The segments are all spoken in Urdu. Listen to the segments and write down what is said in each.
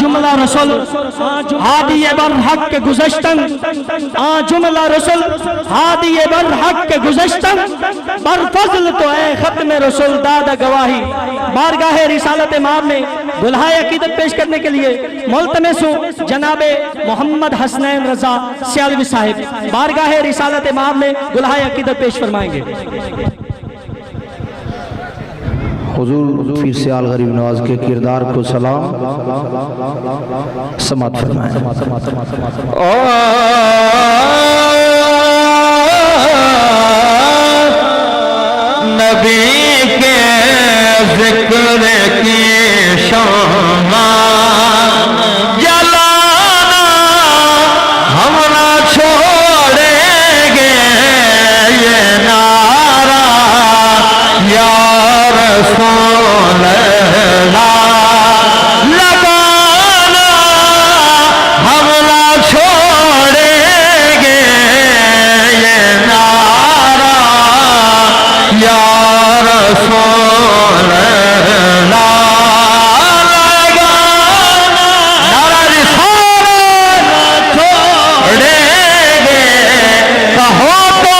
جملہ رسول ہادی بر حق کے گزشتن جملہ رسول ہادی بر حق کے گزشتن بر فضل تو اے ختم رسول دادا گواہی بارگاہ رسالت امام میں دلہائے عقیدت پیش کرنے کے لیے ملتمس ہوں جناب محمد حسنین رضا سیالوی صاحب بارگاہ رسالت امام میں دلہائے عقیدت پیش فرمائیں گے۔ حضور پیر سیال غریب نواز کے کردار کو سلام سماعت فرمائیں۔ نبی کے ذکر کی شمع جلانا ہم نہ چھوڑیں گے یہ نعرہ یا رسول اللہ لگانا ہم نہ چھوڑیں گے یہ نعرہ یا رسول اللہ لگانا نعرہ رسالت چھوڑیں گے کہو تو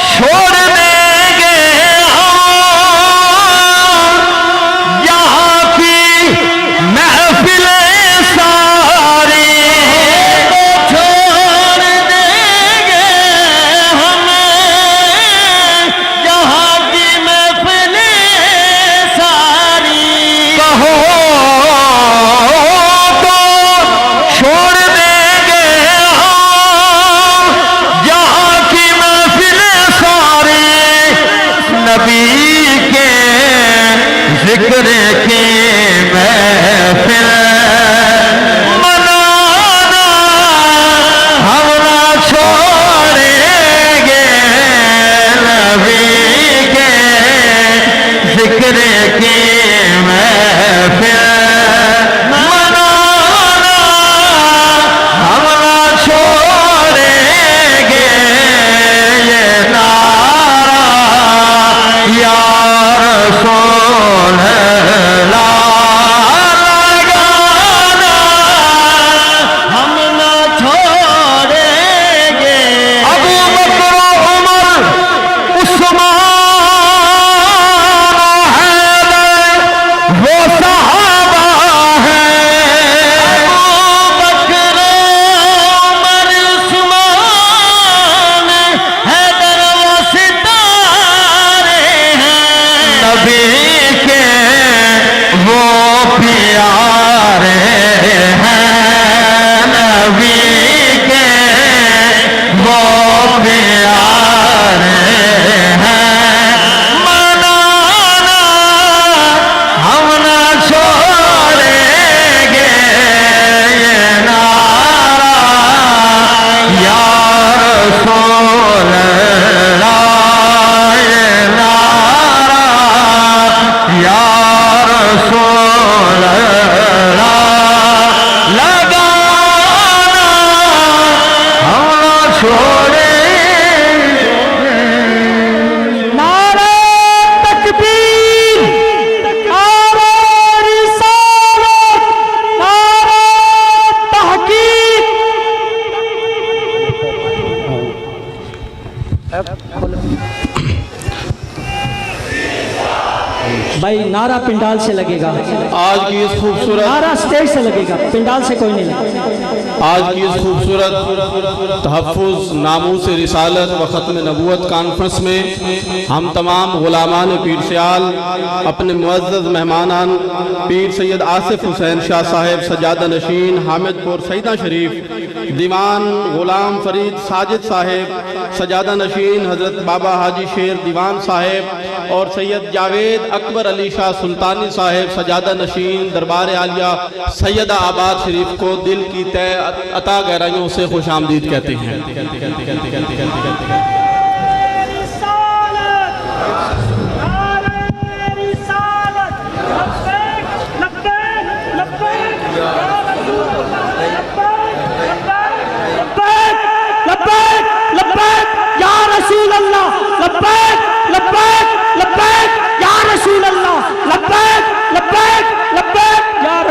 چھوڑ دیں گے یہاں کی محفلیں ساری چھوڑ دیں گے ہمیں یہاں کی محفلیں ساری کہو تو چھوڑ دیں گے ہم یہاں کی محفلیں ساری نبی کے ذکر کی محفل منانا ہم نہ چھوڑیں گے نبی کے ذکر کی محفل منانا ہم نہ چھوڑیں گے یہ نعرہ یا رسول اللہ لگانا ہم نہ چھوڑیں گے ابو بکر و عمر عثمان و حیدر وہ صحابہ ہیں ابو بکر و عمر عثمان حیدر وہ ستارے ہیں نبی کے وہ پیارے ہیں نبی کے وہ پیارے ہیں منانا ہم نہ چھوڑیں گے یہ نعرہ یا رسول اللہ یہ نعرہ یا رسول اللہ لگانا ہم نہ چھوڑیں نعرہ تکبیر نعرہ رسالت نعرہ تحقیق بھائی نعرہ پنڈال سے لگے گا آج کی اس خوبصورت نعرہ سٹیج سے لگے گا پنڈال سے کوئی نہیں لگے آج کی اس خوبصورت تحفظ ناموس رسالت و ختم نبوت کانفرنس میں ہم تمام غلامان پیر سیال اپنے معزز مہمانان پیر سید آصف حسین شاہ صاحب سجادہ نشین حامد پور سیدہ شریف دیوان غلام فرید ساجد صاحب سجادہ نشین حضرت بابا حاجی شیر دیوان صاحب اور سید جاوید اکبر علی شاہ سلطانی صاحب سجادہ نشین دربار عالیہ سیدہ آباد شریف کو دل کی تہ عطا گہرائیوں سے خوش آمدید کہتے ہیں رسول اللہ لبیک لبیک لبیک یا رسول اللہ لبیک لبیک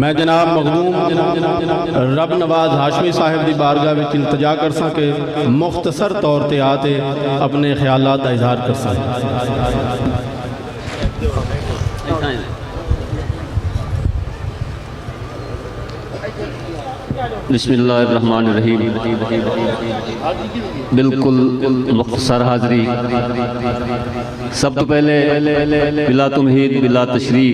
میں جناب مخدوم رب نواز ہاشمی صاحب دی بارگاہ وچ التجا کرساں کہ مختصر طور تے آتے اپنے خیالات کا اظہار کرساں. بسم اللہ الرحمن الرحیم. بالکل مختصر حاضری. سب تو پہلے بلا تمہید بلا تشریح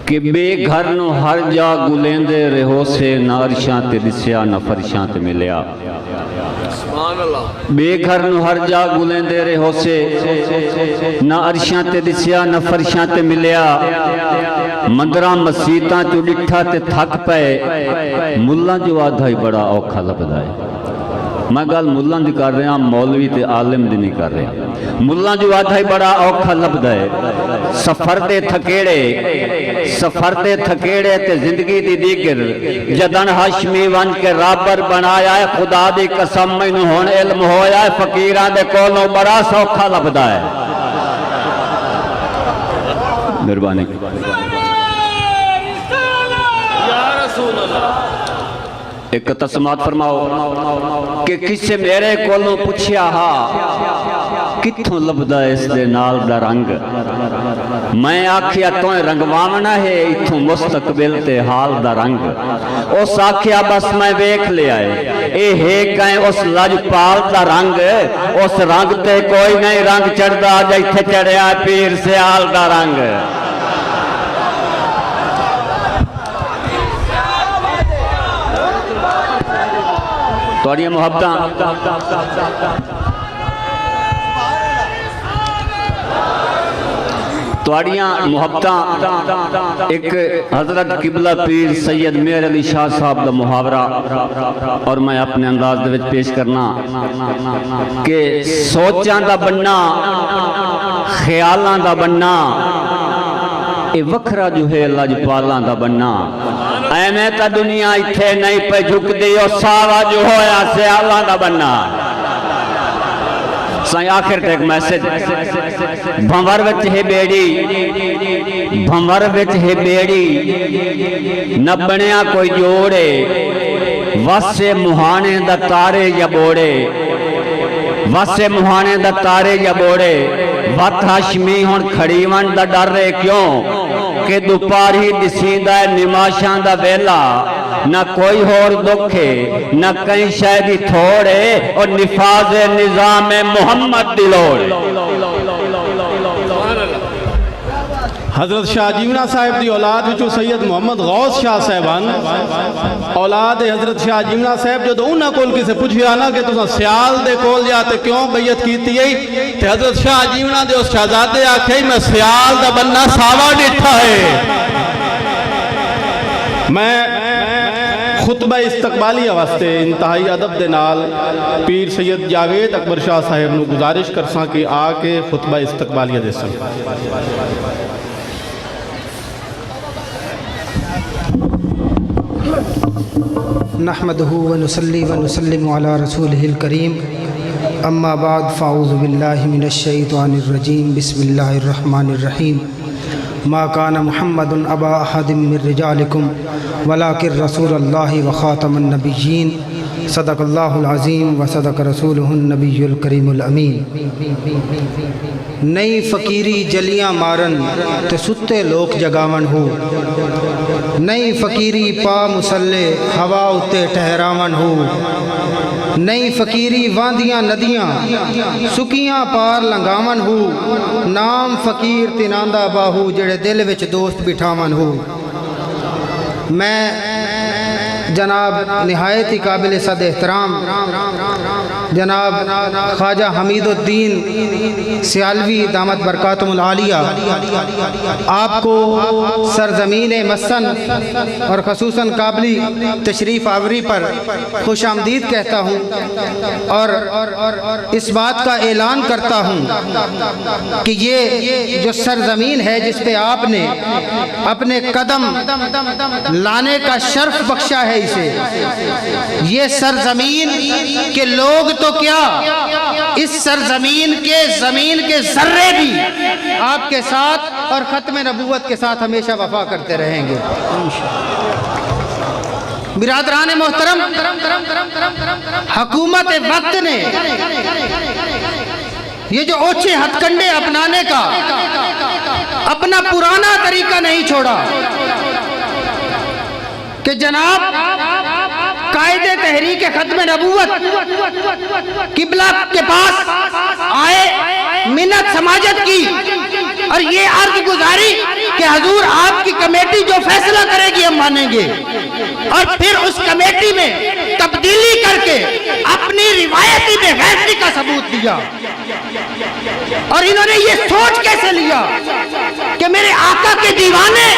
کہ بے گھر نو ہر جا گلیندے رہو سے نہ عرشاں تے دسیا نہ فرشاں تے ملیا. بے گھر نو ہر جا گلیندے رہو سے نہ عرشاں تے دسیا نہ فرشاں تے ملیا. مندراں مسیتاں چو ڈٹھا تے تھک پے ملہ جو آدھا ہی بڑا اوکھا لبدا ہے. میں گل ملہ دی کر رہا مولوی تے عالم دی نہیں کر رہا. ملہ جو آدھا ہی بڑا اوکھا لبدا ہے. سفر دے تھکیڑے تے زندگی دی دیگر جدن ہاشمی ون کے رابر بنایا ہے. خدا دی قسم مینوں ہن علم ہویا ہے فقیراں دے کولوں بڑا سوکھا لبدا ہے. مہربانی. ایک تسمات فرماؤ کہ کسے میرے کولوں پوچھیا ہا کتھوں لبدا اس دے نال دا رنگ. میں آکھیا تویں رنگواونا ہے اتھوں مستقبل تے حال دا رنگ. اس آکھیا بس میں ویکھ لیا ہے اے ہے کہیں اس لجپال دا رنگ. اس رنگ تے کوئی نہیں رنگ چڑھدا جیتھے چڑھیا پیر سیال دا رنگ. توڑیاں محبتاں ایک حضرت قبلہ پیر سید میر علی شاہ صاحب دا محاورہ اور میں اپنے انداز دے وچ پیش کرنا کہ سوچاں دا بننا خیالاں دا بننا اے وکھرا جو ہے لجپالاں دا بننا. ایویں تا دنیا اتھے نہیں پہ جھک دی او ساوا جو ہویا سیالاں دا بننا. سائیں آخر تے ایک میسج. بھنور وچ ہے بیڑی نہ بنیا کوئی جوڑے. واسے مہانے دا تارے یا بوڑے. وات ہاشمی ہون کھڑی ون دا ڈر رہے کیوں کہ دوپہری دسیندہ نماشاں دا ویلا. نہ کوئی ہور دکھے نہ کہیں شاید تھوڑے اور نفاذ نظام محمد دلوڑے. حضرت شاہ جیونہ صاحب دی اولاد وچو سید محمد غوث شاہ صاحبان اولاد حضرت شاہ جیونہ صاحب جو انہاں کول کسے پوچھیا نا کہ تساں سیال دے کول جاتے کیوں بیعت کیتی ہے تے حضرت شاہ جیونہ دے اس شہزادے آکھے میں سیال دا بننا ساوا ڈٹھا ہے. میں خطبہ استقبالی واسطے انتہائی ادب دے نال پیر سید جاوید اکبر شاہ صاحب نو گزارش کرساں کہ آ کے خطبہ استقبالیہ دے سن. نحمده ونصلي ونسلم على رسوله الكريم اما بعد فاعوذ بالله من الشيطان الرجيم بسم الله الرحمن الرحيم. ما كان محمد ابا احد من رجالكم ولكن رسول الله وخاتم النبيين. صدق اللہ العظیم وصدق رسولہ النبی الکریم الامین. نئی فقیری جلیاں مارن تے ستے لوک جگاون ہو. نئی فقیری پا مسلح ہوا اتے ٹہراون ہو. نئی فقیری واندیاں ندیاں سکیاں پار لنگاون ہو. نام فقیر تناندہ باہو جڑے دل وچ دوست بٹھاون ہو. میں جناب نہایت ہی قابل صد احترام جناب خواجہ حمید الدین سیالوی دامت برکاتہم العالیہ آپ کو سرزمین مسن اور خصوصاً قابلی تشریف آوری پر خوش آمدید کہتا ہوں اور اس بات کا اعلان کرتا ہوں کہ یہ جو سرزمین ہے جس پہ آپ نے اپنے قدم لانے کا شرف بخشا ہے اسے یہ سرزمین کے لوگ تو کیا اس سرزمین کے زمین کے ذرے بھی آپ کے ساتھ اور ختم نبوت کے ساتھ ہمیشہ وفا کرتے رہیں گے. برادران محترم، حکومت وقت نے یہ جو اوچھے ہتھ کنڈے اپنانے کا اپنا پرانا طریقہ نہیں چھوڑا کہ جناب قائد تحریک ختم نبوت قبلہ کے پاس آئے، منت سماجت کی اور یہ عرض گزاری کہ حضور آپ کی کمیٹی جو فیصلہ کرے گی ہم مانیں گے، اور پھر اس کمیٹی میں تبدیلی کر کے اپنی روایتی بے غیرتی کا ثبوت دیا. اور انہوں نے یہ سوچ کیسے لیا کہ میرے آقا کے دیوانے،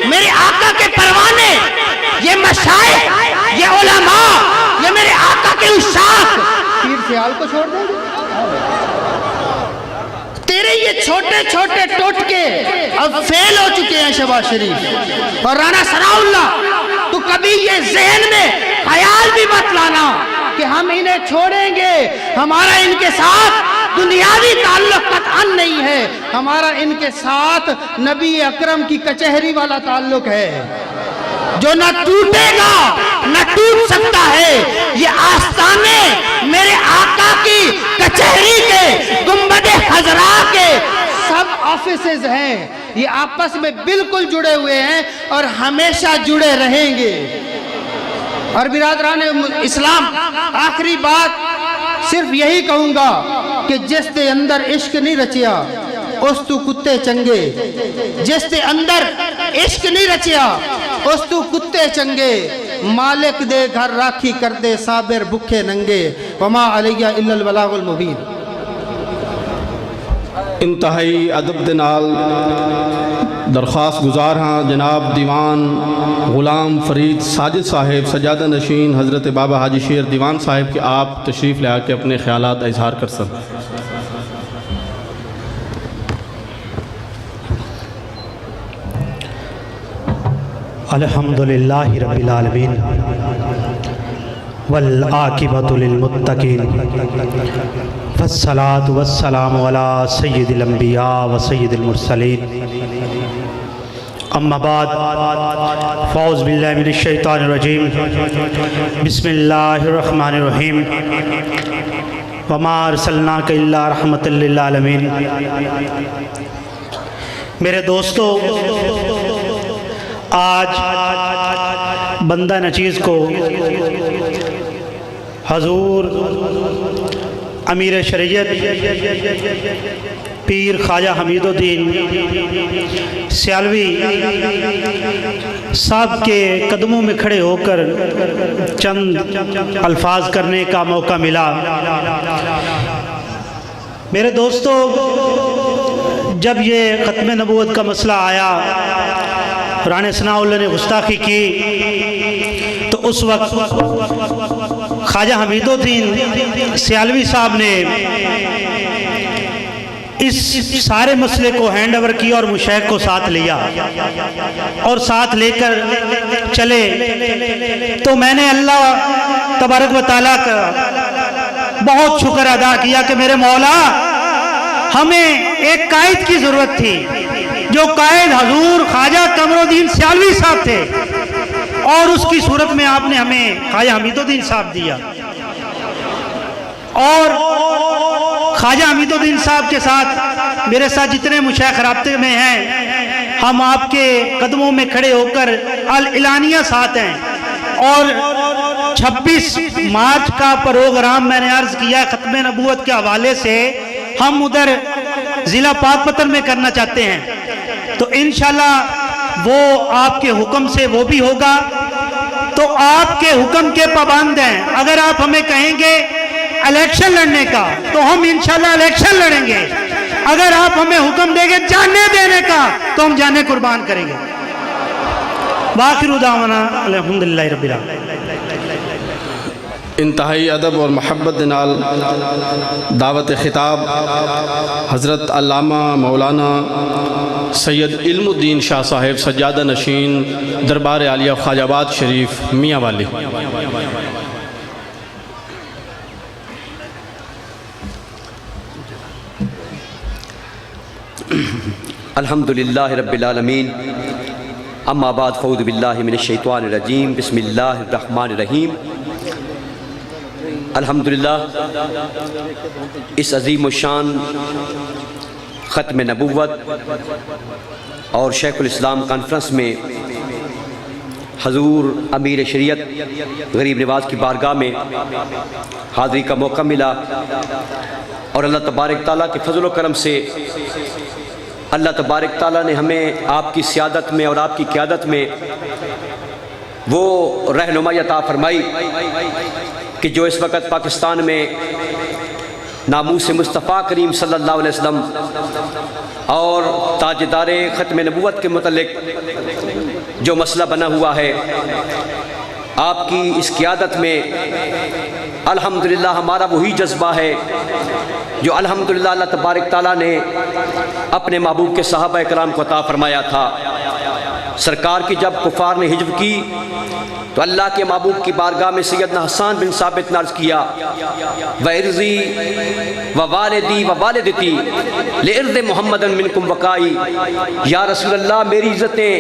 میرے آقا کے پروانے، یہ مشائخ، یہ علماء، یہ میرے آقا کے عشاق پیر سیال کو چھوڑ دیں گے؟ تیرے یہ چھوٹے چھوٹے ٹوٹکے اب فیل ہو چکے ہیں شہباز شریف اور رانا ثناء اللہ. تو کبھی یہ ذہن میں خیال بھی مت لانا کہ ہم انہیں چھوڑیں گے. ہمارا ان کے ساتھ دنیاوی تعلق قطعاً نہیں ہے، ہمارا ان کے ساتھ نبی اکرم کی کچہری والا تعلق ہے جو نہ ٹوٹے گا نہ ٹوٹ سکتا ہے. یہ آستانے میرے آقا کی کچہری کے گنبد خضرا کے سب آفیسز ہیں، یہ آپس میں بالکل جڑے ہوئے ہیں اور ہمیشہ جڑے رہیں گے. اور برادران اسلام، آخری بات صرف یہی کہوں گا کہ جس دے اندر عشق نہیں رچیا اس تو کتے چنگے، جس دے اندر عشق نہیں رچیا اس تو کتے چنگے. مالک دے گھر راکھی کر دے صابر بکھے ننگے، وما علیہ الا البلاغ المبین. انتہائی ادب دے نال درخواست گزار ہاں جناب دیوان غلام فرید ساجد صاحب سجادہ نشین حضرت بابا حاجی شیر دیوان صاحب کہ آپ تشریف لے آ کے اپنے خیالات اظہار کر سکیں. الحمدللہ رب العالمین والعاقبۃ للمتقین والصلاة والسلام علی سید الانبیاء و سید المرسلین. اما بعد فاعوذ باللہ من الشیطان الرجیم بسم اللہ الرحمن الرحیم وما ارسلناک الا رحمۃ للعالمین. میرے دوستو، آج بندہ نچیز کو حضور امیر شریعت پیر خواجہ حمید الدین سیالوی صاحب کے قدموں میں کھڑے ہو کر چند الفاظ کرنے کا موقع ملا. میرے دوستو، جب یہ ختم نبوت کا مسئلہ آیا، رانا ثناء اللہ نے گستاخی کی، تو اس وقت خواجہ حمید الدین سیالوی صاحب نے اس سارے مسئلے کو ہینڈ اوور کیا اور مشائخ کو ساتھ لیا اور ساتھ لے کر چلے. تو میں نے اللہ تبارک و تعالیٰ کا بہت شکر ادا کیا کہ میرے مولا، ہمیں ایک قائد کی ضرورت تھی، جو قائد حضور خواجہ قمر الدین سیالوی صاحب تھے، اور اس کی صورت میں آپ نے ہمیں خواجہ حمید الدین صاحب دیا. اور خواجہ حمید الدین صاحب کے ساتھ میرے ساتھ جتنے مشائخ رابطے میں ہیں، ہم آپ کے قدموں میں کھڑے ہو کر اعلانیہ ساتھ ہیں. اور 26 مارچ کا پروگرام میں نے عرض کیا ختم نبوت کے حوالے سے ہم ادھر ضلع پاک پتن میں کرنا چاہتے ہیں، تو انشاءاللہ وہ آپ کے حکم سے وہ بھی ہوگا. تو آپ کے حکم کے پابند ہیں. اگر آپ ہمیں کہیں گے الیکشن لڑنے کا تو ہم انشاءاللہ الیکشن لڑیں گے. اگر آپ ہمیں حکم دیں گے جانے دینے کا تو ہم جانے قربان کریں گے. وآخر دعوانا الحمدللہ رب العالمین. انتہائی ادب اور محبت نال دعوت خطاب حضرت علامہ مولانا سید علم الدین شاہ صاحب سجادہ نشین دربار عالیہ خواجہ آباد شریف میاں والی۔ الحمدللہ رب العالمین، اما بعد فاعوذ باللہ من الشیطان الرجیم، بسم اللہ الرحمن الرحیم۔ الحمدللہ اس عظیم الشان ختم نبوت اور شیخ الاسلام کانفرنس میں حضور امیر شریعت غریب نواز کی بارگاہ میں حاضری کا موقع ملا، اور اللہ تبارک تعالیٰ کے فضل و کرم سے اللہ تبارک تعالیٰ نے ہمیں آپ کی سیادت میں اور آپ کی قیادت میں وہ رہنمائی عطا فرمائی کہ جو اس وقت پاکستان میں ناموس مصطفیٰ کریم صلی اللہ علیہ وسلم اور تاجدار ختم نبوت کے متعلق جو مسئلہ بنا ہوا ہے، آپ کی اس قیادت میں الحمدللہ ہمارا وہی جذبہ ہے جو الحمدللہ اللہ تبارک تعالیٰ نے اپنے محبوب کے صحابہ کرام کو عطا فرمایا تھا۔ سرکار کی جب کفار نے ہجو کی تو اللہ کے محبوب کی بارگاہ میں سیدنا حسان بن ثابت نے عرض کیا، وَإِرْضِي وَوَالِدِي وَوَالِدِتِي لِإِرْضِ مُحَمَّدًا مِنْكُمْ وَقَائِي، یا رسول اللہ میری عزتیں،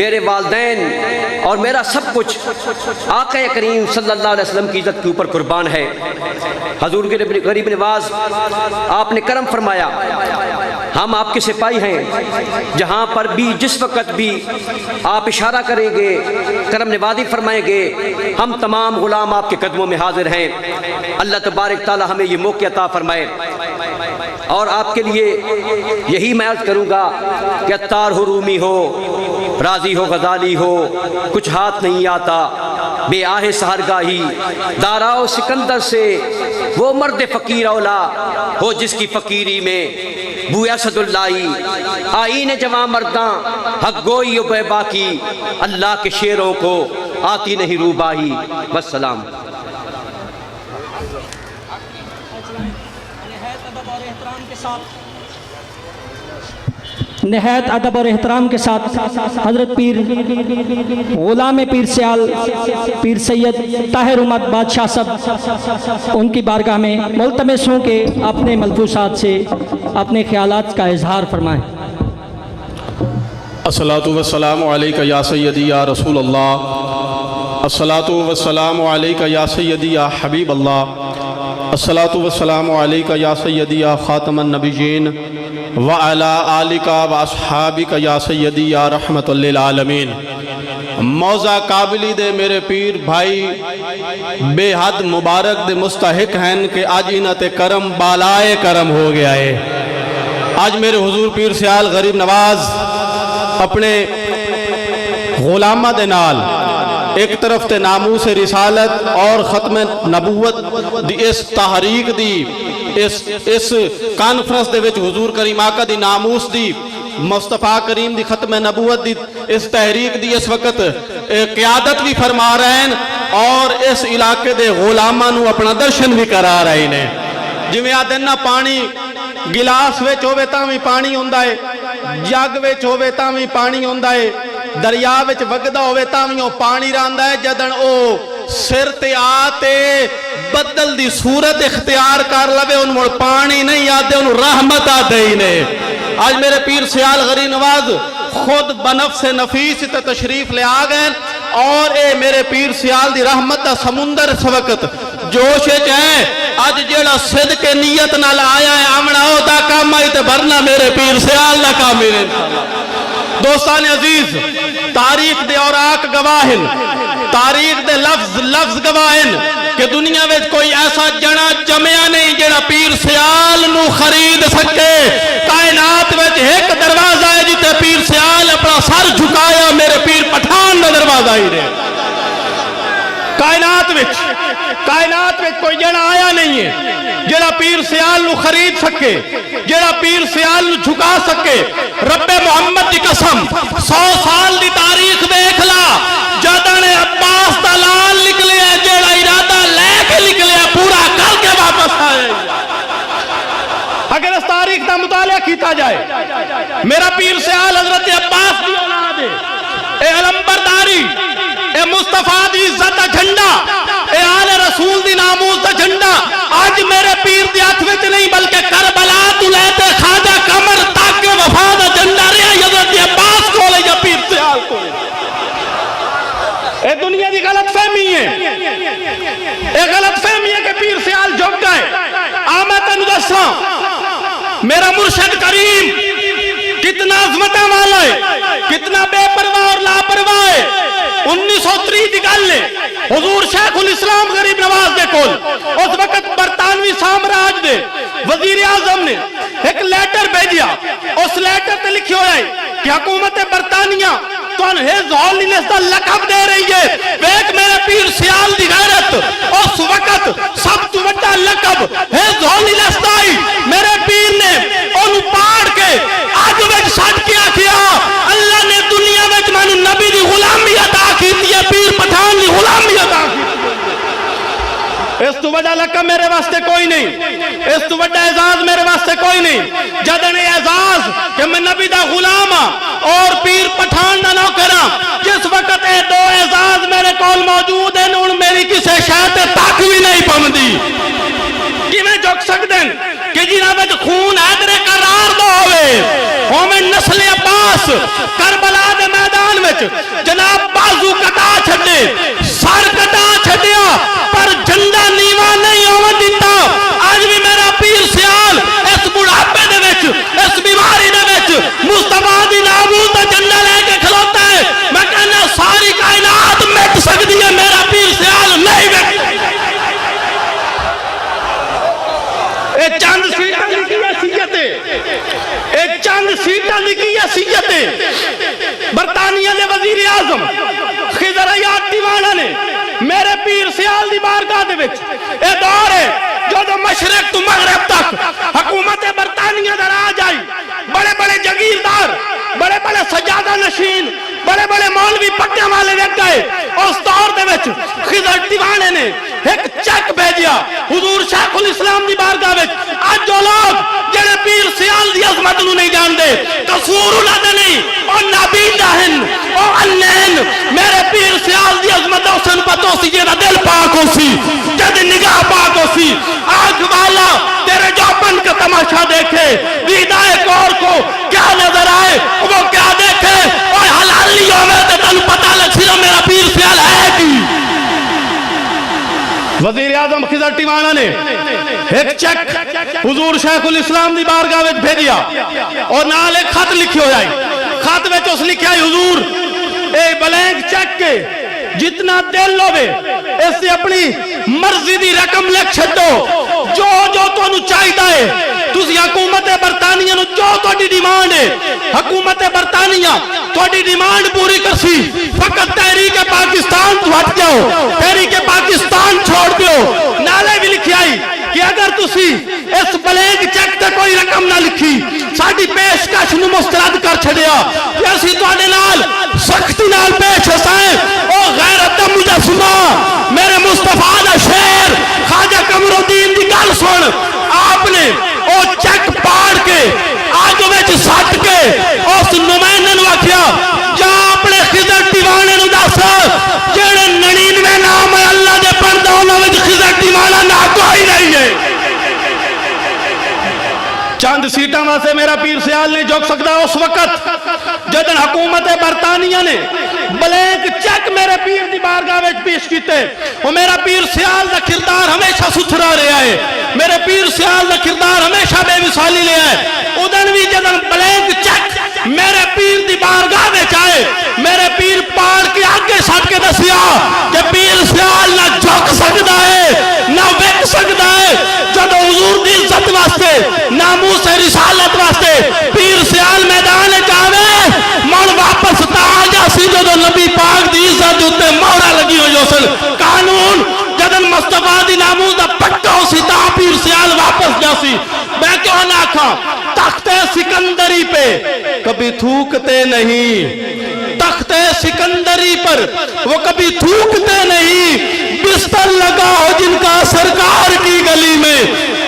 میرے والدین اور میرا سب کچھ آقا کریم صلی اللہ علیہ وسلم کی عزت کے اوپر قربان ہے۔ حضور کے غریب نواز آپ نے کرم فرمایا، ہم آپ کے سپاہی ہیں، جہاں پر بھی جس وقت بھی آپ اشارہ کریں گے، کرم نوازی فرمائیں گے، ہم تمام غلام آپ کے قدموں میں حاضر ہیں۔ اللہ تبارک تعالی ہمیں یہ موقع عطا فرمائے، اور آپ کے لیے یہی میں عرض کروں گا کہ عطار ہو، رومی ہو، رازی ہو، غزالی ہو، کچھ ہاتھ نہیں آتا، بے آہ سہرگاہی داراؤ سکندر سے وہ مرد فقیر اولا ہو جس کی فقیری میں بو اسد اللہ آئین جوان مرداں حق گوئی و بے باکی، اللہ کے شیروں کو آتی نہیں روباہی۔ والسلام۔ نہایت ادب اور احترام کے ساتھ حضرت پیر غلام پیر سیال پیر سید طاہر احمد بادشاہ صاحب ان کی بارگاہ میں ملتمس ہوں کہ اپنے ملفوظات سے اپنے خیالات کا اظہار فرمائیں۔ الصلاۃ والسلام علیکہ یا سیدی یا رسول اللہ، الصلاۃ والسلام علیکہ یا سیدی یا حبیب اللہ، الصلاۃ والسلام علیکہ یا سیدی یا خاتم النبیین وعلی آلکہ واصحابکہ یا سیدی یا رحمت للعالمین۔ موضع قابلی دے میرے پیر بھائی بے حد مبارک دے مستحق ہیں کہ آج انت کرم بالائے کرم ہو گیا ہے۔ آج میرے حضور پیر سیال غریب نواز اپنے غلامہ دے نال ایک طرف تے ناموس رسالت اور ختم نبوت دی اس تحریک دی اس کانفرنس دے وچ حضور کریم آقا دی ناموس دی مصطفیٰ کریم دی ختم نبوت دی اس تحریک دی اس وقت قیادت بھی فرما رہے ہیں، اور اس علاقے دے غلامہ نو اپنا درشن بھی کرا رہے ہیں۔ جویں آدھنا پانی گلاس وچ ہووے تاں وی پانی ہوندا ہے، جگ وچ ہووے تاں وی پانی ہوندا ہے، دریا وچ وگدا ہووے تاں وی پانی رہندا ہے، جدن او سر تے آتے بدل دی صورت اختیار کر لوے ان مڑ پانی نہیں آتے، ان رحمت آتے ہی نے۔ آج میرے پیر سیال غریب نواز خود بنفس نفیس تے تشریف لے آگئے، اور اے میرے پیر سیال دی رحمت دا سمندر اس وقت جوش ہے۔ آج جیڑا صدق نیت نہ آیا ہے آمنا ہو دا کام آئی تے بھرنا میرے پیر سیال نہ کام میرے انشاءاللہ۔ دوستان عزیز، تاریخ دے اور آک گواہن، تاریخ دے لفظ گواہن کہ دنیا میں کوئی ایسا جنا جمعہ نہیں جڑا پیر سیال نو خرید سکے۔ کائنات میں ایک دروازہ ہے جتے پیر سیال اپنا سر جھکایا، میرے پیر پٹھان دا دروازہ ہی رہے۔ کائنات میں کوئی جنا آیا نہیں ہے جڑا پیر سیال نو خرید سکے، جڑا پیر سیال نو جھکا سکے۔ رب محمد دی قسم 100 سال دی تاریخ دیکھ لا، جدن عباس دا لال نکلے جڑا ارادہ دیکھا جائے میرا پیر سیال حضرت عباس کی اولاد ہے، اے علمبرداری، اے مصطفیٰ دی عزت دا جھنڈا، اے آل رسول دی ناموس دا جھنڈا آج میرے پیر دی ہاتھ وچ نہیں بلکہ کربلا تو لے تے خواجہ قمر تک وفا دا جھنڈا رہا حضرت عباس کولے یا پیر سیال کولے۔ اے دنیا دی غلط فہمی ہے، اے غلط فہمی ہے کہ پیر سیال جھک گئے۔ میں تینوں دساں میرا مرشد کریم کتنا عظمت والا ہے، کتنا بے پرواہ اور لاپرواہ ہے۔ 1930 دی گل ہے، حضور شیخ الاسلام غریب نواز دے کول اس وقت برطانوی سامراج دے وزیر اعظم نے ایک لیٹر بھیجیا، اس لیٹر تے لکھی ہویا ہے کہ حکومت برطانیہ تون ہیز ہولینس دا لقب دے رہی ہے۔ ویک میرے پیر سیال دی غیرت اس وقت سب تو بڑا لقب ہیز ہولینس دا ہی میرے پیر نے انہوں پاڑ کے آج وچ سٹ کیا اللہ نے دنیا وچ مانو نبی دی غلامی عطا کی دی ہے، پیر پٹھان دی غلامی عطا کی دی۔ اس تو بڑا لقب میرے واسطے کوئی نہیں، اس تو بڑا اعزاز میرے واسطے کوئی نہیں۔ جدن اعزاز کہ میں نبی دا غلام ہاں اور پیر پٹھان دا نوکر ہاں، جس وقت اے دو اعزاز میرے کول موجود ہیں ان میری کسے شے تے تک بھی نہیں پوندی۔ کیویں جھک سکدے کہ جنہاں وچ خون حیدر کرار دا ہوئے ہوویں نسل عباس کربلا دے میدان وچ جناب بازو کٹا چھڈے، سر کٹا چھڈیا پر جھنڈا نیوا نہیں ہون دیتا۔ آج بھی میرا پیر سیال اس بڑھاپے دے وچ اس بیماری دے وچ مصطفیٰ دی ناموس دا جھنڈا لے کے کھلوتا ہے۔ میں کہنا ساری کائنات مٹ سکتی ہے، میرا پیر سیال نہیں مٹ سکتا۔ ایک چند سیٹاں لکھی حیثیت ہے، ایک چند سیٹاں لکھی حیثیت ہے۔ برطانیہ دے وزیر اعظم خضر حیات دیوانہ نے میرے پیر سیال دی بارگاہ دے وچ اے دور ہے جو مشرق تو مغرب تک حکومت برطانیہ دا راج آئی، بڑے بڑے جگیردار، بڑے بڑے سجادہ نشین، بڑے بڑے مولوی پٹیاں والے لگ گئے۔ اس دور دے وچ خضر دیوانے نے ایک چیک بھیجیا حضور شیخ الاسلام دی بارگاہ وچ۔ آج جو لوگ جڑے پیر سیال دی عظمت نو نہیں جاندے قصور انہاں دا نہیں، او نابینا ہن، او انین۔ میرے پیر سیال دی عظمت اسن پتہ سی جیڑا دل پاک ہو سی، جد نگاہ پاک ہو سی۔ آنکھ والا تیرے جوبن کا تماشا دیکھے، دیدائے کور کو کیا نظر آئے وہ کیا دیکھے، اور حلالی ہوئے تے تنو پتہ لگ سی میرا پیر سیال ہے کی۔ وزیر اعظم خضر ٹیوانہ نے ایک چیک حضور شیخ الاسلام دی بارگاہ وچ بھیجیا اور نال ایک خط لکھی ہو جائے۔ خط وچ اس لکھیا ہے حضور اے بلینک چیک کے جتنا دل ہوئے اس سے اپنی مرضی دی رقم لکھ چھڈو، جو تو انہوں چاہیدہ ہے۔ تسی حکومت برطانیہ نو جو تو دی ڈیمانڈ ہے، حکومت برطانیہ تو دی ڈیمانڈ پوری کرسی، فقط تحریک پاکستان تو ہٹ جاؤ، تحریک پاکستان چھوڑ دیو۔ نالے بھی لکھی آئی کہ اگر تسی اس بلینک چیک تے کوئی رقم نہ لکھی ساڑی پیشکش نو مسترد کر چھڑیا کہ اسی تو آنے نال سختی نال پیش حسائیں۔ او غیرت مجسمہ میرے مصطفیٰ دا شیر خواجہ قمر الدین دی گل سن، آپ نے او چیک پاڑ کے آج وچ سٹ کے اس نمائندے نو آکھیا جا اپنے خضر دیوانے نو دس جڑے 99 نام ہے اللہ دے پڑھدا انہاں وچ خضر دیوانہ نہ کوئی نہیں ہے۔ چند سیٹاں واسطے میرا پیر سیال نہیں جھک سکتا اس وقت جدن حکومت برطانیہ نے بلینک چیک میرے پیر دی بارگاہ وچ پیش کیتے۔ وہ میرا پیر سیال دا کردار ہمیشہ ستھرا رہا ہے، میرے پیر سیال دا کردار ہمیشہ بے مثالی رہا ہے۔ ادن بھی جدن بلینک چیک میرے پیر دی بارگاہ وچ آئے، میرے پیر پاڑ کے آگے سٹ کے دسیا کہ پیر سیال نہ جھک سکتا ہے نہ وک سکتا ہے۔ جب حضور دی عزت واسطے ناموس رسالت واسطے پیر سیال میدان جاوے من واپس تا جاسی جو نبی پاک دی عزت ہوتے مورا لگی ہو جو سن قانون جدن مصطفیٰ دی ناموس دا پکا ہو سی تا پیر سیال واپس جاسی۔ میں کیوں نہ کھا تخت سکندری پہ کبھی تھوکتے نہیں، تخت سکندری پر وہ کبھی تھوکتے نہیں، بستر لگا ہو جن کا سرکار کی گلی میں۔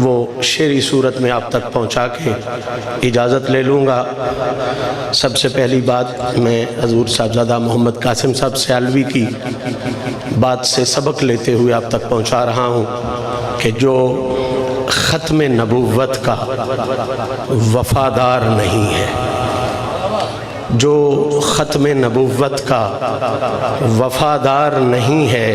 وہ شعری صورت میں آپ تک پہنچا کے اجازت لے لوں گا۔ سب سے پہلی بات میں حضور صاحبزادہ محمد قاسم صاحب سیالوی کی بات سے سبق لیتے ہوئے آپ تک پہنچا رہا ہوں کہ جو ختم نبوت کا وفادار نہیں ہے، جو ختم نبوت کا وفادار نہیں ہے،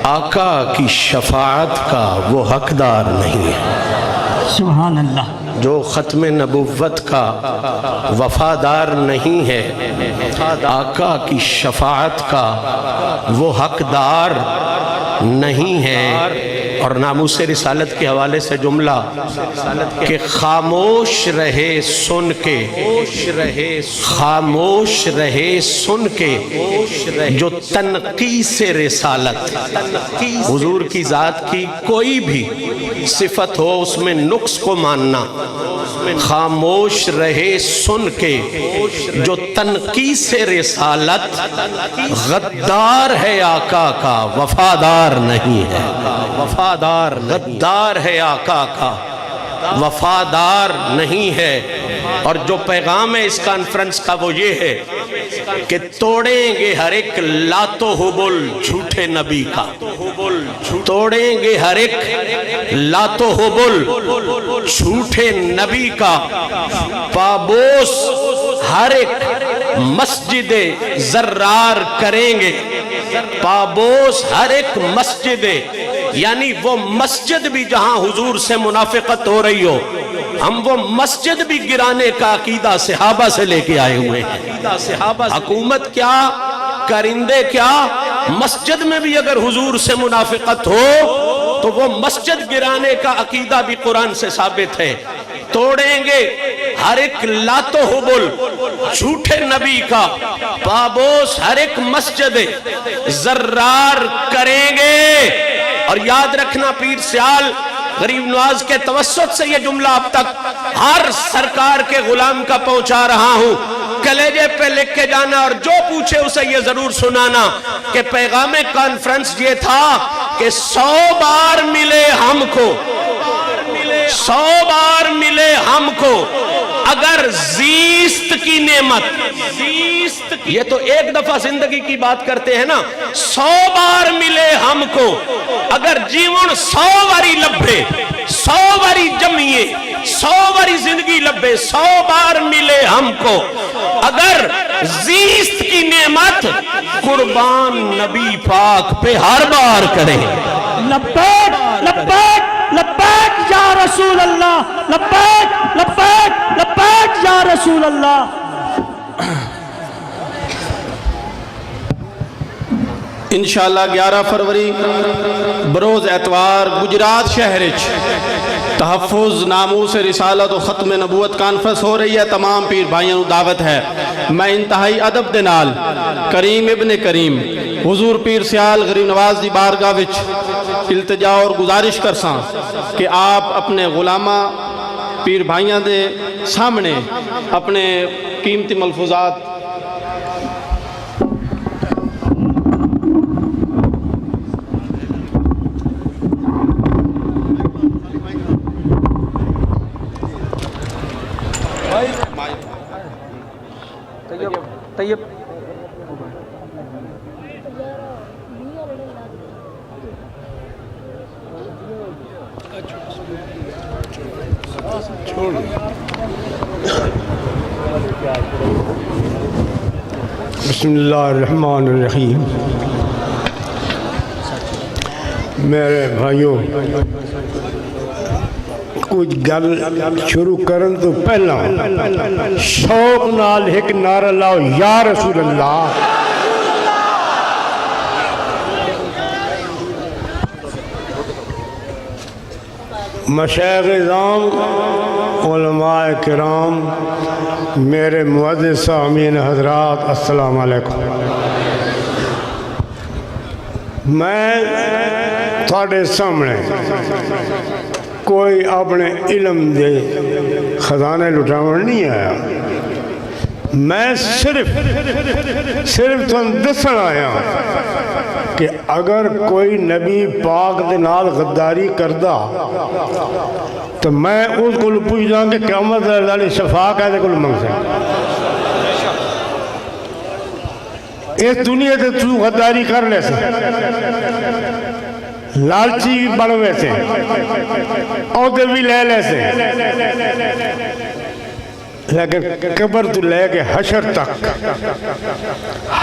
آقا کی شفاعت کا وہ حقدار نہیں ہے۔ سبحان اللہ۔ جو ختم نبوت کا وفادار نہیں ہے، آقا کی شفاعت کا وہ حقدار نہیں ہے۔ اور ناموس رسالت کے حوالے سے جملہ کہ خاموش رہے سن کے، خاموش رہے سن کے جو تنقیص رسالت، حضور کی ذات کی کوئی بھی صفت ہو اس میں نقص کو ماننا، خاموش رہے سن کے جو تنقیص رسالت غدار ہے آقا کا، وفادار نہیں ہے، وفادار غدار ہے آقا کا، وفادار نہیں ہے۔ اور جو پیغام ہے اس کانفرنس کا وہ یہ ہے کہ توڑیں گے ہر ایک لات و حبل جھوٹے نبی کا، توڑیں گے ہر ایک لات و حبل جھوٹے نبی کا، پابوس ہر ایک مسجد زرار کریں گے، پابوس ہر ایک مسجد، یعنی وہ مسجد بھی جہاں حضور سے منافقت ہو رہی ہو، ہم وہ مسجد بھی گرانے کا عقیدہ صحابہ سے لے کے آئے ہوئے ہیں۔ حکومت کیا، کرندے کیا، مسجد میں بھی اگر حضور سے منافقت ہو تو وہ مسجد گرانے کا عقیدہ بھی قرآن سے ثابت ہے۔ توڑیں گے ہر ایک لات و حبل جھوٹے نبی کا، پابوس ہر ایک مسجد زرار کریں گے۔ اور یاد رکھنا پیر سیال غریب نواز کے توسط سے یہ جملہ اب تک ہر سرکار کے غلام کا پہنچا رہا ہوں، کلیجے پہ لکھ کے جانا، اور جو پوچھے اسے یہ ضرور سنانا کہ پیغام کانفرنس یہ تھا کہ 100 بار ملے ہم کو، 100 بار ملے ہم کو اگر زیست کی نعمت، یہ تو ایک دفعہ زندگی کی بات کرتے ہیں نا، 100 بار ملے ہم کو اگر جیون 100 واری لبھے، 100 واری جمعیے، 100 واری زندگی لبھے، 100 بار ملے ہم کو اگر زیست کی نعمت، قربان نبی پاک پہ ہر بار کریں۔ لبیک لبیک لبیک یا رسول اللہ، لبیک لبیک لبیک یا رسول اللہ۔ انشاءاللہ 11 فروری بروز اتوار گجرات شہر تحفظ ناموس رسالت و ختم نبوت کانفرنس ہو رہی ہے۔ تمام پیر بھائیوں دعوت ہے۔ میں انتہائی ادب دے نال کریم ابن کریم حضور پیر سیال غریب نواز دی بارگاہ وچ التجا اور گزارش کرساں کہ آپ اپنے غلامہ پیر بھائیاں دے سامنے اپنے قیمتی ملفوظات طیب بسم اللہ الرحمن الرحیم۔ میرے بھائیوں، کچھ گل شروع کرن تو پہلا شوق نال ایک نعرہ لاؤ، یا رسول اللہ۔ مشائخ اعظام، علماء کرام، میرے معزز سامعین حضرات، السلام علیکم۔ میں تھوڑے سامنے کوئی اپنے علم دے خزانے لٹاون نہیں آیا، میں صرف تم دسن آیا کہ اگر کوئی نبی پاک دے نال غداری کردا تو میں اس کو پوچھدا کہ قیامت والی شفاعت کہدے کول منگ سکدا؟ اس دنیا تے تو غداری کر لے سے، لالچی بھی بڑھ ویسے، عہدے بھی لے لے سے، لیکن قبر تو لے کے حشر تک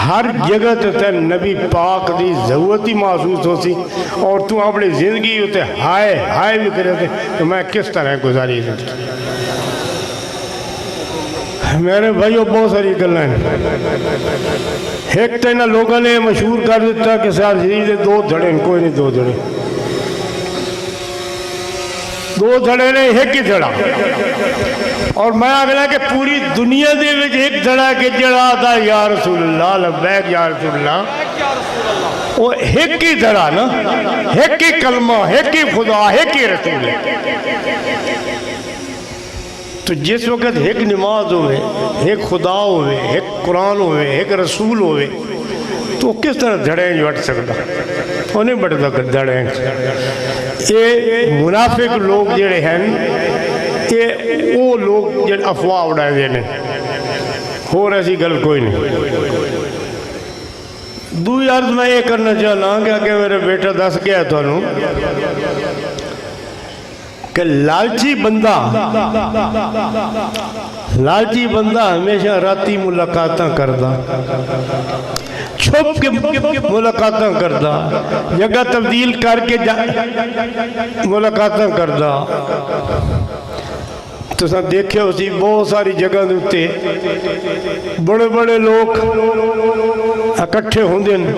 ہر جگہ تے نبی پاک دی ضرورت ہی محسوس ہو سی، اور تو اپنی زندگی ہوتے ہائے ہائے بھی کرے تھے تو میں کس طرح گزاری زندگی؟ میرے بھائیوں بہت ساری گلیں ہیں۔ ایک تو انہاں لوگوں نے مشہور کر دیتا کہ سیال شریف دے دو دھڑے ہیں، کوئی نہیں دو دھڑے، دو دھڑے نے ایک ہی دھڑا، اور میں اگلا کہ پوری دنیا دے وچ ایک دھڑا کہ جڑا دا یا رسول اللہ لبیک یا رسول اللہ، وہ ایک ہی دھڑا نا، ایک ہی کلمہ، ایک ہی خدا، ایک ہی رسول ہے۔ تو جس وقت ایک نماز ہوئے، ایک خدا ہوئے، ایک قرآن ہوئے، ایک رسول ہوئے، تو کس طرح دھڑیں جو ہٹ سکتا؟ وہ نہیں بڑھتا کر دھڑیں۔ یہ منافق لوگ جڑے ہیں، یہ وہ لوگ جڑے افواہ اڑائے دینے، اور ایسی گل کوئی نہیں۔ دوئی عرض میں یہ کرنا چاہنا کہ میرے بیٹا دس گیا تو انہوں کہ لالچی بندہ ہمیشہ راتی ملاقاتاں کردا، چھپ کے ملاقاتاں کردا، جگہ تبدیل کر کے ملاقاتاں کردا۔ تو سن دیکھے اسی بہت ساری جگہ دوتے بڑے بڑے لوگ اکٹھے ہوندے ہیں،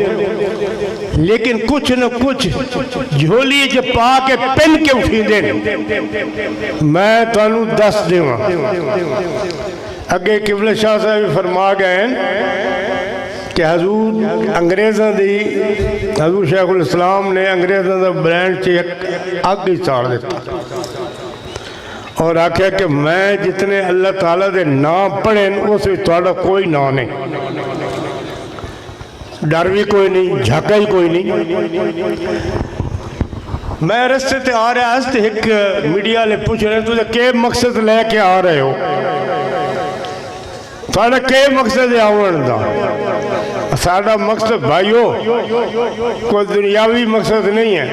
لیکن کچھ نہ کچھ جھولی جو پا کے پن کے اٹھی دیں۔ میں تانوں دس دے ہاں، اگے قبلہ شاہ صاحب فرما گئے ہیں کہ حضور انگریزاں دی، حضور شیخ الاسلام نے انگریزاں دا برینڈ چیک اگ ہی چاڑ دیتا، اور آکھیا کہ میں جتنے اللہ تعالیٰ دے نام پڑھیں اس میں تھوڑا کوئی نام نہیں، ڈر بھی کوئی نہیں، جھاکا ہی کوئی نہیں۔ میں رستے تے آ رہا ہے، ایک میڈیا لے پوچھ رہے ہیں تو کہ مقصد لے کے آ رہے ہو؟ ساڑھا کہ مقصد ہے آون دا؟ ساڑھا مقصد بھائیو کوئی دنیاوی مقصد نہیں ہے،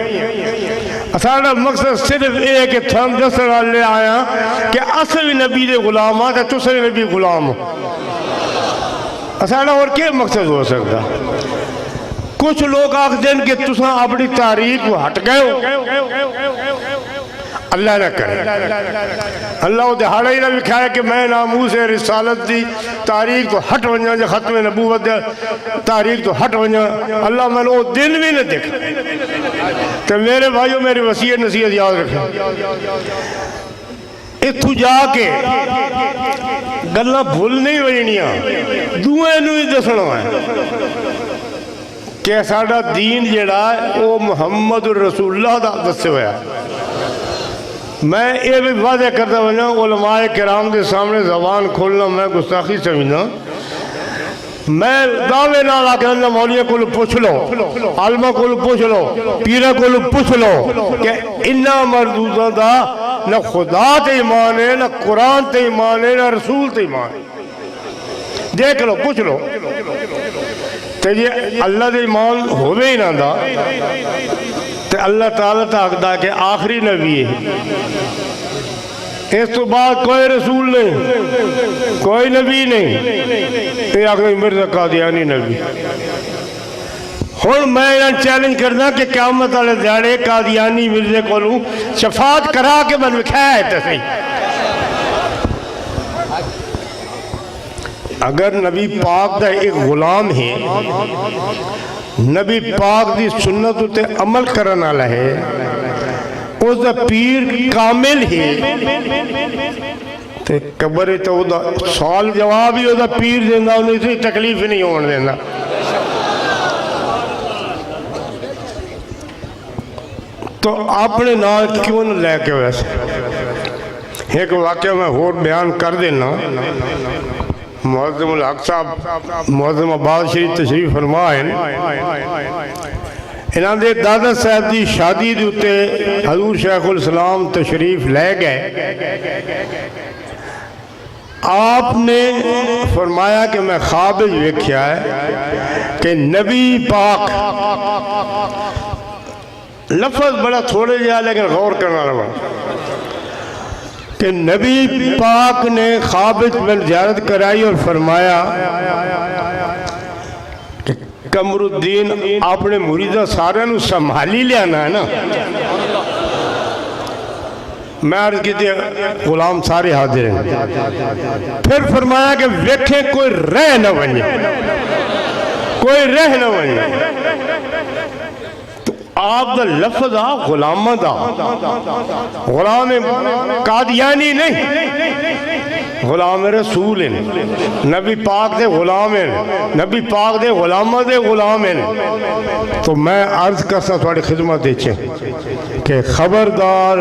ساڑھا مقصد صرف ایک کہ تھم دسنا لے آیا کہ اصل نبی دے غلام آتا تو سر نبی غلام ہو۔ ساڑھا اور کیا مقصد ہو سکتا؟ کچھ لوگ آخ دیں کہ تساں اپنی تاریخ کو ہٹ گئے ہو، اللہ نہ کرے، اللہ دہاڑا ہی نہ لکھایا کہ میں ناموس رسالت دی تاریخ تو ہٹ ونجا، جو ختم نبوت دے تاریخ تو ہٹ ونجا، اللہ میں نے وہ دن بھی نہ دیکھا۔ تو میرے بھائیوں میری وصیت نصیحت یاد رکھیں، اتھو جا کے گلہ بھول نہیں وجنیاں، دوئے نوی دسنا ہے کہ ساڑھا دین جڑا ہے وہ محمد رسول اللہ دا دسے ہویا ہے۔ میں یہ بھی واضح کرتا ہوں، علماء کرام کے سامنے زبان کھولنا میں گستاخی سمجھنا، میں دعوے نہ آکے اللہ مولیہ کو پوچھ لو، عالمہ کو پوچھ لو، پیرہ کو پوچھ لو کہ انہا مردودہ دا نہ خدا تے ایمان ہے، نہ قرآن تے ایمان ہے، نہ رسول تے ایمان ہے۔ دیکھ لو، پوچھ لو، تو یہ اللہ دے ایمان ہوئے ہی نہ دا تو اللہ تعالیٰ تاکدہ کہ آخری نبی ہے، اس تو بعد کوئی رسول نہیں، کوئی نبی نہیں، یہ آخری مرزا قادیانی نبی۔ ہون میں یہاں چیلنج کرنا کہ قیامت والے دیاڑے قادیانی مرزے کو لوں شفاعت کرا کے من وکھایا ہے تو صحیح۔ اگر نبی پاک دا ایک غلام ہے، نبی پاک دی سنت تے عمل کرنا لہے، اس دا پیر کامل ہے، تے قبر تو دا سوال جواب ہی اس دا پیر دینا، انہیں سے تکلیف نہیں ہونے دینا۔ تو اپنے نال کیوں نہ لے کے ویسے؟ ایک واقعہ میں اور بیان کر دینا، معظم الحق صاحب معظم آباد شریف تشریف فرما ہیں انہاں دے دادا صاحب دی شادی دے اتے حضور شیخ الاسلام تشریف لے گئے. آپ نے فرمایا کہ میں خواب ویکھیا ہے کہ نبی پاک، لفظ بڑا تھوڑے جہا لیکن غور کرنا رہا، کہ نبی پاک نے خواب میں زیارت کرائی اور فرمایا کہ قمر الدین اپنے مریدہ سارے نو سنبھالی لیانا ہے نا. میں عرض کی تھی غلام سارے حاضر ہیں. پھر فرمایا کہ ویکھیں کوئی رہ نہ بنے، کوئی رہ نہ بنے. آپ دا لفظ آ غلامہ دا، غلام قادیانی نہیں، غلام رسول ہیں، نبی پاک دے غلام ہیں، نبی پاک دے غلامہ دے غلام ہیں. تو میں عرض کرتا تھوڑی خدمت دیچھیں کہ خبردار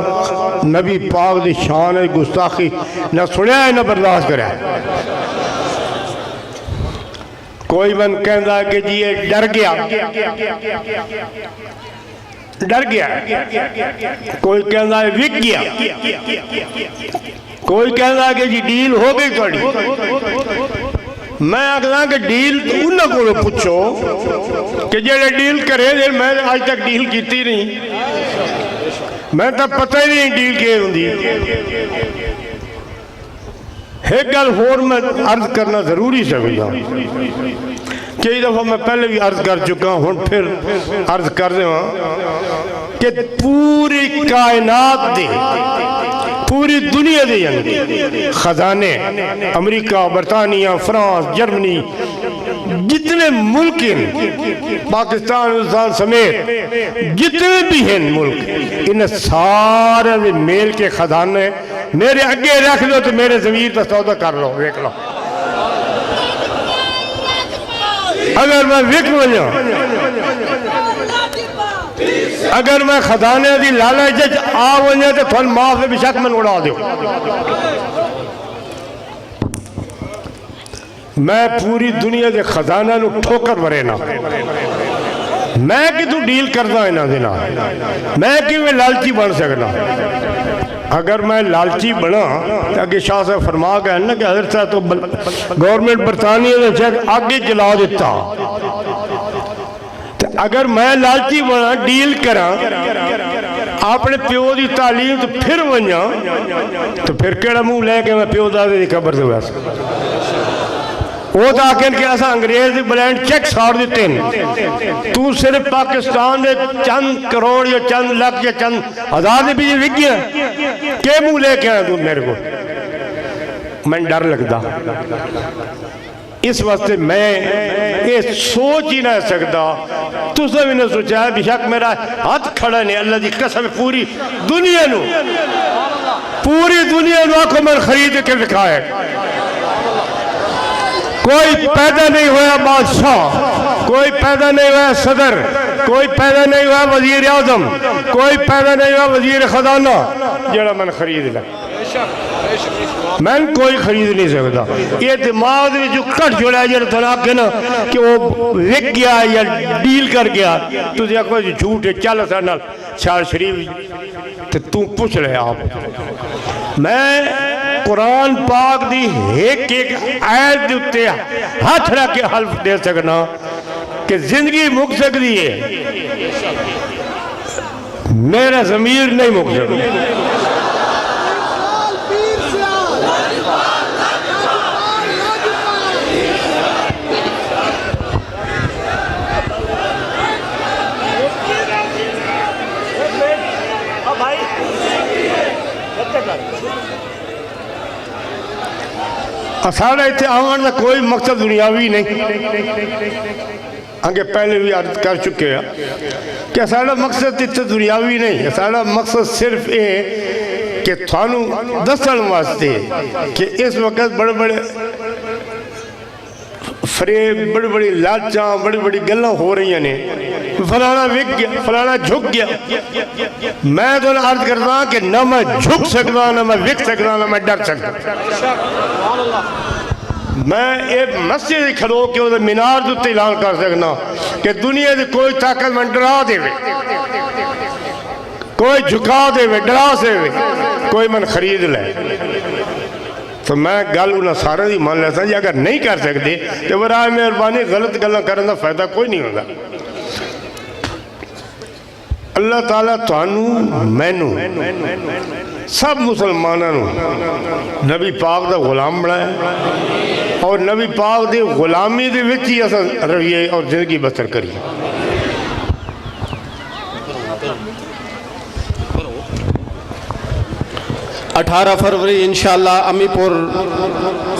نبی پاک دی شان گستاخی نہ سنیا ہے نہ برداشت کریا ہے. کوئی من کہندا ہے کہ جی یہ ڈر گیا، ڈر گیا، کوئی کہندا ہے وک گیا، کوئی کہندا ہے کہ جی ڈیل ہو گئی توڑی. میں آکھدا کہ ڈیل انہاں کو پوچھو کہ جڑے ڈیل کرے دے، میں آج تک ڈیل کیتی نہیں، میں تو پتہ ہی نہیں ڈیل کیے ہوندی. ایک گل ہور میں عرض کرنا ضروری سمجھا، کئی دفعہ میں پہلے بھی عرض کر چکا ہوں، پھر عرض کر دے کہ پوری کائنات دے، پوری دنیا دے خزانے، امریکہ، برطانیہ، فرانس، جرمنی، جتنے ملک ہیں، پاکستان ہندوستان سمیت جتنے بھی ہیں ملک، ان سارے میل کے خزانے میرے اگے رکھ لو تو میرے ضمیر پر سودا کر لو، دیکھ لو. اگر میں وک ونجا، اگر میں خزانے دی لالچ آ ونجا تو تھوڑا معاف بے شک میں اڑا دیو. میں پوری دنیا دے خزانہ نو ٹھوکر ورینا، میں کہ تو ڈیل کرنا ہے نا دینا، میں کہ میں لالچی بن سکنا. اگر میں لالچی بنا تو اگے شاہ صاحب فرما گئے نا کہ حضرت صاحب تو گورنمنٹ برطانیہ نے چیک آگے جلا دیتا. اگر میں لالچی بنا ڈیل کرا اپنے پیو دی تعلیم تو پھر ونجا تو پھر کیڑا منہ لے کے میں پیو دادے دی قبر دے ویسا. وہ تو آکھیں کہ ایسا انگریز دی بلینڈ چیک ساڑ دیتے ہیں، تو صرف پاکستان دے چند کروڑ یا چند لاکھ یا چند ہزار دے بھی وک گیا کہ منہ لے کے آیا تو میرے کو. میں ڈر لگتا اس واسطے میں یہ سوچ ہی نہ سکتا. تو سب نے سوچا ہے بشک میرا ہاتھ کھڑا نہیں، اللہ دی قسم پوری دنیا نو، پوری دنیا نو آنکھوں میں خرید کے لکھا ہے. کوئی پیدا نہیں ہوا بادشاہ، کوئی پیدا نہیں ہوا صدر، کوئی پیدا نہیں ہوا وزیر اعظم، کوئی پیدا نہیں ہوا وزیر خزانہ جڑا میں خرید لیا. میں کوئی خرید نہیں سکتا. یہ دماغ میں جو کٹ جوڑا ہے جڑا تھا کہ نا کہ وہ وک گیا یا ڈیل کر گیا تو دیا کوئی جھوٹ ہے چل سارے شار شریف تو پوچھ لے. آپ میں قرآن پاک دی ایک ایک آیت دیتے ہاتھ رکھ کے حلف دے سکنا کہ زندگی مک سکتی ہے، میرا ضمیر نہیں مک سکتا. سارا اتنے آن کا کوئی مقصد دنیاوی نہیں. آگے پہلے بھی عرض کر چکے ہیں کہ سارا مقصد اتنے دنیاوی نہیں. سارا مقصد صرف یہ کہ تھانو دسن واسطے کہ اس وقت بڑے بڑے فریب، بڑی بڑی لاچاں، بڑی بڑی گلہ ہو رہی ہیں، فلانا وک گیا، فلانا جھک گیا. میں تو عرض کرتا کہ نہ میں جھک سکتا، نہ میں وک سکتا، نہ میں ڈر سکتا. میں یہ مسجد کھلو کے وہ مینار کے اتنے اعلان کر سکنا کہ دنیا کی کوئی طاقت میں ڈرا دے، کوئی جھکا دے، ڈرا سے کوئی من خرید لے، تو میں گل انہوں سارے دی مان لیتا جی اگر نہیں کر سکتے تو برائے مہربانی غلط گلاں کرنے کا فائدہ کوئی نہیں ہوگا۔ اللہ تعالیٰ تانوں مینوں سب مسلمانوں نبی پاک دا غلام بنایا اور نبی پاک دی غلامی دے وچ ہی اساں رویے اور زندگی بسر کریے۔ 18 فروری انشاءاللہ امی پور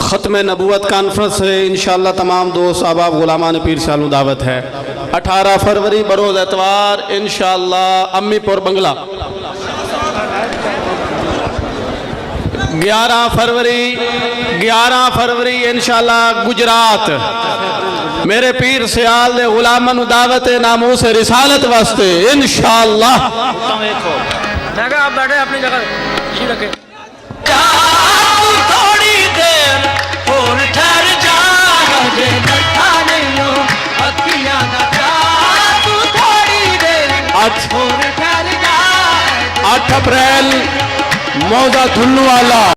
ختم نبوت کانفرنس ہے، انشاءاللہ تمام دوست احباب غلامان پیر سیال دعوت ہے۔ 18 فروری بروز اتوار انشاءاللہ امی پور بنگلہ۔ 11 فروری انشاءاللہ گجرات میرے پیر سیال دے غلامان دعوت ناموس رسالت واسطے انشاءاللہ۔ میں کہا آپ بیٹھے اپنی جگہ شیر رکھے۔ تھوڑی دیر اور ٹھہر جا، مجھے نٹھا نہیں ہو اکیاں نہ جا، تو تھوڑی دیر اور ٹھہر جا۔ 8 اپریل موضع دھنو والا